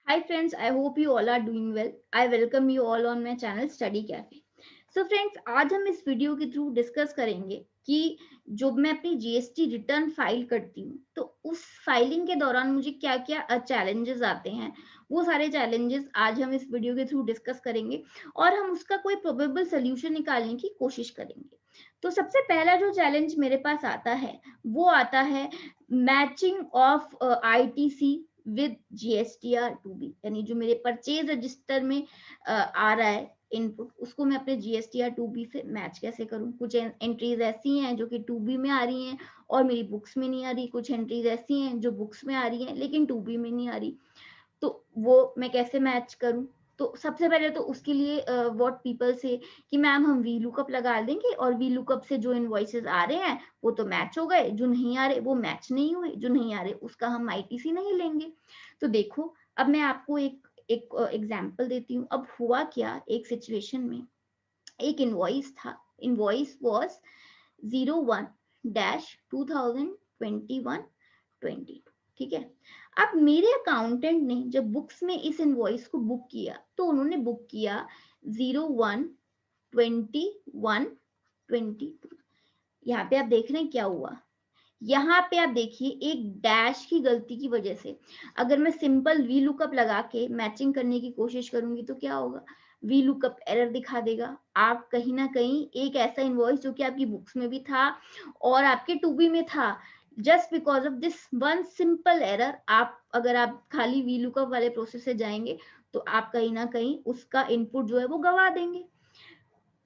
Hi friends, I hope you all are doing well. I welcome you all on my channel Study Cafe. So friends, आज हम इस video के through discuss करेंगे कि जब मैं अपनी जीएसटी रिटर्न फाइल करती हूँ तो उस फाइलिंग के दौरान मुझे क्या क्या चैलेंजेस आते हैं। वो सारे चैलेंजेस आज हम इस वीडियो के थ्रू डिस्कस करेंगे और हम उसका कोई प्रोबेबल सोल्यूशन निकालने की कोशिश करेंगे। तो सबसे पहला जो चैलेंज मेरे पास आता है वो आता है matching of ITC with GSTR two B, यानी जो मेरे परचेज रजिस्टर में आ रहा है इनपुट, उसको मैं अपने जीएसटीआर टू बी से मैच कैसे करूं। कुछ एंट्रीज ऐसी हैं जो कि टू बी में आ रही हैं और मेरी बुक्स में नहीं आ रही, कुछ एंट्रीज ऐसी हैं जो बुक्स में आ रही हैं लेकिन टू बी में नहीं आ रही, तो वो मैं कैसे मैच करूं। तो सबसे पहले तो उसके लिए व्हाट पीपल से कि मैम हम वी लुकअप लगा देंगे और वी लुकअप से जो इनवॉइसेस आ रहे हैं वो तो मैच हो गए, जो नहीं आ रहे वो मैच नहीं हुए, जो नहीं आ रहे उसका हम आईटीसी नहीं लेंगे। तो देखो, अब मैं आपको एक एक एग्जांपल देती हूँ। अब हुआ क्या, एक सिचुएशन में एक इनवॉइस था, इनवॉइस वाज 01-2021-22, ठीक है। अब मेरे अकाउंटेंट ने जब बुक्स में इस इनवॉइस को बुक किया तो उन्होंने बुक किया 01-21-22। यहाँ पे आप देख रहे हैं क्या हुआ। यहाँ पे आप देखिए एक डैश की गलती की वजह से अगर मैं सिंपल वी लुकअप लगा के मैचिंग करने की कोशिश करूंगी तो क्या होगा, वी लुकअप एरर दिखा देगा। आप कहीं ना कहीं एक ऐसा इनवॉइस जो कि आपकी बुक्स में भी था और आपके टू बी में था, just because of this one simple error, आप अगर आप खाली वी लुकअप वाले प्रोसेस से जाएंगे तो आप कहीं ना कहीं उसका इनपुट जो है वो गवा देंगे।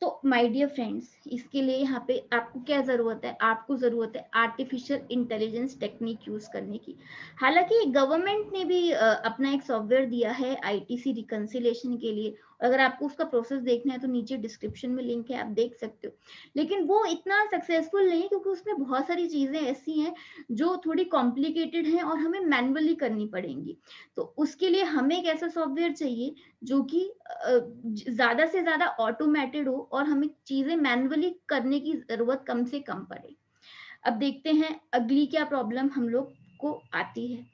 तो माय डियर फ्रेंड्स, इसके लिए यहाँ पे आपको क्या ज़रूरत है, आपको ज़रूरत है आर्टिफिशियल इंटेलिजेंस टेक्निक यूज़ करने की। हालांकि गवर्नमेंट ने भी अपना एक सॉफ्टवेयर दिया है आईटीसी रिकंसिलेशन के लिए। अगर आपको उसका प्रोसेस देखना है तो नीचे डिस्क्रिप्शन में लिंक है, आप देख सकते हो। लेकिन वो इतना सक्सेसफुल नहीं है क्योंकि उसमें बहुत सारी चीज़ें ऐसी हैं जो थोड़ी कॉम्प्लिकेटेड हैं और हमें मैनुअली करनी पड़ेंगी। तो उसके लिए हमें एक ऐसा सॉफ्टवेयर चाहिए जो कि ज्यादा से ज्यादा ऑटोमेटेड हो और हमें चीजें मैन्युअली करने की जरूरत कम से कम पड़े। अब देखते हैं अगली क्या प्रॉब्लम हम लोग को आती है।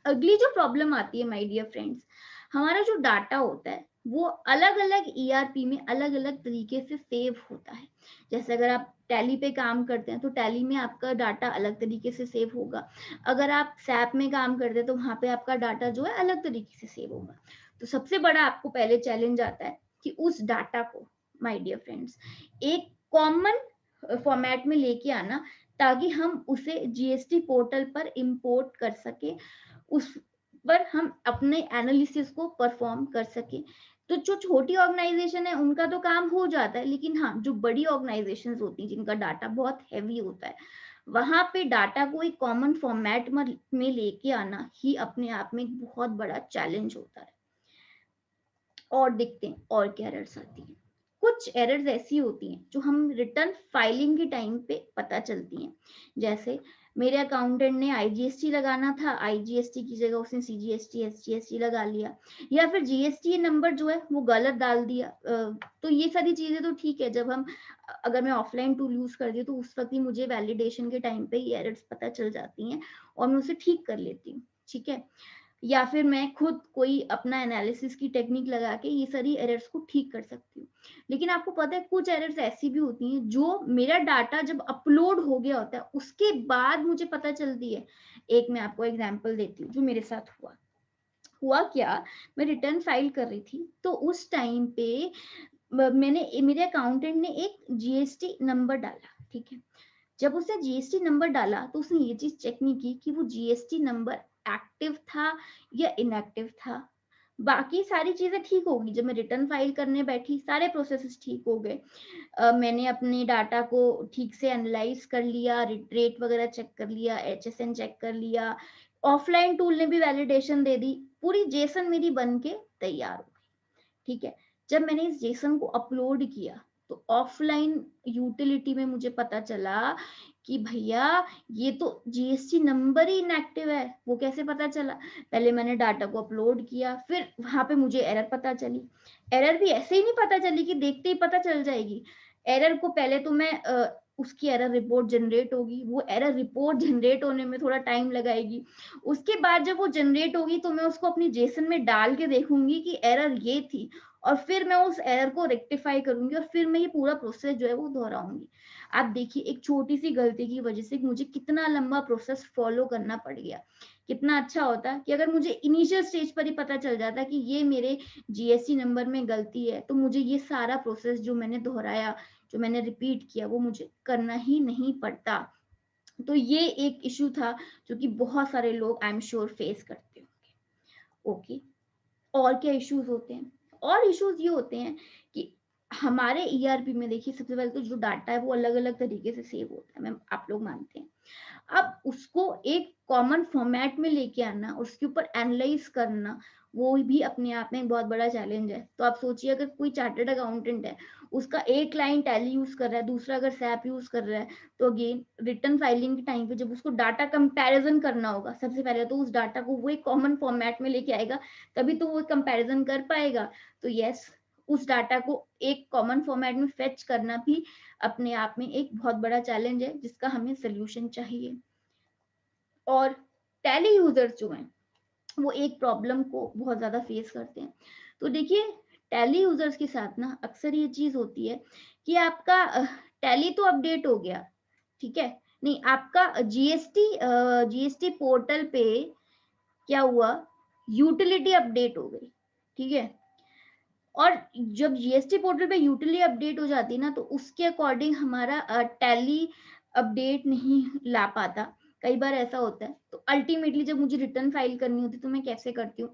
अगली जो प्रॉब्लम आती है माय डियर फ्रेंड्स, हमारा जो डाटा होता है वो अलग अलग ईआरपी में अलग अलग तरीके से सेव होता है। जैसे अगर आप टैली पे काम करते हैं तो टैली में आपका डाटा अलग तरीके से सेव होगा। अगर आप सैप में काम करते हैं तो वहां पे आपका डाटा जो है अलग तरीके से सेव होगा। तो सबसे बड़ा आपको पहले चैलेंज आता है कि उस डाटा को, माय डियर फ्रेंड्स, एक कॉमन फॉर्मेट में लेके आना ताकि हम उसे जीएसटी पोर्टल पर इंपोर्ट कर सके, उस पर हम अपने एनालिसिस को परफॉर्म कर सके। तो जो छोटी ऑर्गेनाइजेशन है उनका तो काम हो जाता है, लेकिन हाँ जो बड़ी ऑर्गेनाइजेशंस होती हैं जिनका डाटा बहुत हैवी होता है, वहां पे डाटा को एक कॉमन फॉर्मेट में लेके आना ही अपने आप में एक बहुत बड़ा चैलेंज होता है। और देखते हैं और क्या एरर्स आती हैं। कुछ एरर्स ऐसी होती हैं जो हम रिटर्न फाइलिंग के टाइम पे पता चलती हैं। जैसे मेरे अकाउंटेंट ने आईजीएसटी लगाना था, आईजीएसटी की जगह उसने सीजीएसटी एसजीएसटी लगा लिया, या फिर जीएसटी नंबर जो है वो गलत डाल दिया। तो ये सारी चीजें तो ठीक है, जब हम अगर मैं ऑफलाइन टूल यूज करती हूँ तो उस वक्त ही मुझे वैलिडेशन के टाइम पे ये एरर्स पता चल जाती हैं और मैं उसे ठीक कर लेती हूँ, ठीक है। या फिर मैं खुद कोई अपना एनालिसिस की टेक्निक लगा के ये सारी एरर्स को ठीक कर सकती हूँ। लेकिन आपको पता है कुछ एरर्स ऐसी भी होती हैं जो मेरा डाटा जब अपलोड हो गया होता है उसके बाद मुझे पता चलती है। एक मैं आपको एग्जांपल देती हूँ जो मेरे साथ हुआ। हुआ क्या, मैं रिटर्न फाइल कर रही थी तो उस टाइम पे मैंने मेरे अकाउंटेंट ने एक जीएसटी नंबर डाला, ठीक है। जब उसने जीएसटी नंबर डाला तो उसने ये चीज चेक नहीं की कि वो जीएसटी नंबर एक्टिव था या इनएक्टिव था। बाकी सारी चीजें ठीक होगी, जब मैं रिटर्न फाइल करने बैठी सारे प्रोसेसेस ठीक हो गए। मैंने अपने डाटा को ठीक से एनालाइज कर लिया, रेट वगैरह चेक कर लिया, एचएसएन चेक कर लिया, ऑफलाइन टूल ने भी वैलिडेशन दे दी, पूरी जेसन मेरी बन के तैयार हो गई, ठीक है। जब मैंने इस जेसन को अपलोड किया तो ऑफलाइन यूटिलिटी में मुझे पता चला कि भैया ये तो जीएसटी नंबर ही इनएक्टिव है। वो कैसे पता चला, पहले मैंने डाटा को अपलोड किया फिर वहां पे मुझे एरर पता चली। एरर भी ऐसे ही नहीं पता चली कि देखते ही पता चल जाएगी। एरर को पहले तो मैं उसकी एरर रिपोर्ट जनरेट होगी। वो एरर रिपोर्ट जनरेट होने में थोड़ा टाइम लगाएगी। उसके बाद जब वो जनरेट होगी तो मैं उसको अपनी जेसन में डाल के देखूंगी कि एरर ये थी, और फिर मैं उस एरर को रेक्टिफाई करूंगी, और फिर मैं ये पूरा प्रोसेस जो है वो दोहराऊंगी। आप देखिए एक छोटी सी गलती की वजह से मुझे कितना लंबा प्रोसेस फॉलो करना पड़ गया। कितना अच्छा होता कि अगर मुझे इनिशियल स्टेज पर ही पता चल जाता कि ये मेरे जीएसटी नंबर में गलती है, तो मुझे ये सारा प्रोसेस जो मैंने दोहराया, जो मैंने रिपीट किया, वो मुझे करना ही नहीं पड़ता। तो ये एक इशू था जो कि बहुत सारे लोग आई एम श्योर फेस करते होंगे। ओके, और क्या इश्यूज होते हैं? और इश्यूज ये होते हैं कि हमारे ईआरपी में देखिए सबसे पहले तो जो डाटा है वो अलग अलग तरीके से सेव होता है, मैम आप लोग मानते हैं। अब उसको एक कॉमन फॉर्मेट में लेके आना, उसके ऊपर एनालाइज करना, वो भी अपने आप में एक बहुत बड़ा चैलेंज है। तो आप सोचिए अगर कोई चार्टर्ड अकाउंटेंट है, उसका एक क्लाइंट टैली यूज कर रहा है, दूसरा अगर सैप यूज कर रहा है, तो अगेन रिटर्न फाइलिंग के टाइम पे जब उसको डाटा कंपैरिजन करना होगा, सबसे पहले तो उस डाटा को वो एक कॉमन फॉर्मेट में लेके आएगा, तभी तो वो कंपैरिजन कर पाएगा। तो यस, उस डाटा को एक कॉमन फॉर्मेट में फेच करना भी अपने आप में एक बहुत बड़ा चैलेंज है, जिसका हमें सोल्यूशन चाहिए। और टैली यूजर्स जो हैं वो एक प्रॉब्लम को बहुत ज्यादा फेस करते हैं। तो देखिए टैली यूजर्स के साथ ना अक्सर ये चीज होती है कि आपका टैली तो अपडेट हो गया, ठीक है, नहीं आपका जीएसटी पोर्टल पे क्या हुआ, यूटिलिटी अपडेट हो गई, ठीक है। और जब जीएसटी पोर्टल पे यूटिलिटी अपडेट हो जाती है ना, तो उसके अकॉर्डिंग हमारा टैली अपडेट नहीं ला पाता। कई बार ऐसा होता है। तो अल्टीमेटली जब मुझे रिटर्न फाइल करनी होती है तो मैं कैसे करती हूँ,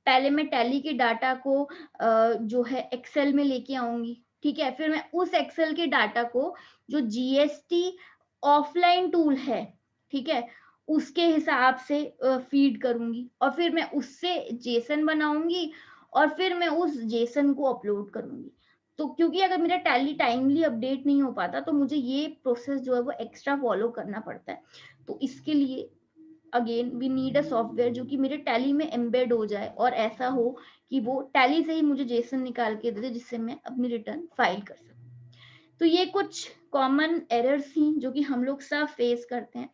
पहले मैं टैली के डाटा को जो है एक्सेल में लेके आऊंगी, ठीक है। फिर मैं उस एक्सेल के डाटा को जो जीएसटी ऑफलाइन टूल है, ठीक है, उसके हिसाब से फीड करूंगी, और फिर मैं उससे जेसन बनाऊंगी, और फिर मैं उस जेसन को अपलोड करूंगी। तो क्योंकि अगर मेरा टैली टाइमली अपडेट नहीं हो पाता तो मुझे ये प्रोसेस जो है वो एक्स्ट्रा फॉलो करना पड़ता है। तो इसके लिए again we need a software जो कि मेरे टैली में एम्बेड हो जाए, और ऐसा हो कि वो टैली से ही मुझे जेसन निकाल के दे दे, जिससे मैं अपनी रिटर्न फाइल कर सकूं। तो ये कुछ कॉमन एरर्स थी जो कि हम लोग सब फेस करते हैं।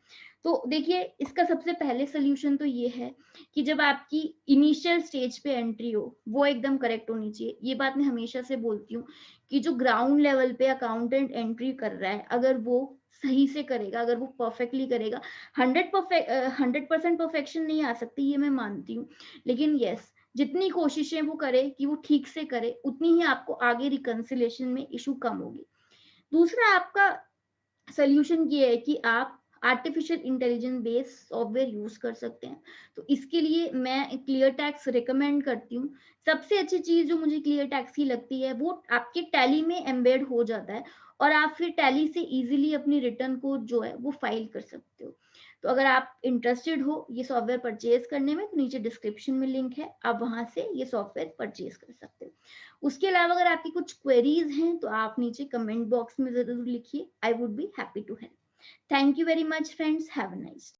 तो देखिए इसका सबसे पहले सोल्यूशन तो ये है कि जब आपकी इनिशियल स्टेज पे एंट्री हो वो एकदम करेक्ट होनी चाहिए। ये बात मैं हमेशा से बोलती हूँ कि जो ग्राउंड लेवल पे अकाउंटेंट एंट्री कर रहा है, अगर वो सही से करेगा, अगर वो परफेक्टली करेगा, 100% परफेक्शन नहीं आ सकती, ये मैं मानती हूँ, लेकिन यस जितनी कोशिशें वो करे कि वो ठीक से करे, उतनी ही आपको आगे रिकंसिलेशन में इशू कम होगी। दूसरा आपका सोल्यूशन ये है कि आप artificial intelligence based software use कर सकते हैं। तो इसके लिए मैं क्लियर टैक्स रिकमेंड करती हूँ। सबसे अच्छी चीज जो मुझे क्लियर टैक्स की लगती है वो आपके टैली में एम्बेड हो जाता है, और आप फिर टैली से इजीली अपनी रिटर्न को जो है वो फाइल कर सकते हो। तो अगर आप इंटरेस्टेड हो ये सॉफ्टवेयर परचेज करने में, तो नीचे डिस्क्रिप्शन में लिंक है, आप वहां से ये सॉफ्टवेयर परचेज कर सकते हो। उसके अलावा अगर आपकी कुछ क्वेरीज हैं तो आप नीचे कमेंट बॉक्स में जरूर लिखिए, I would be happy to help. Thank you very much friends, have a nice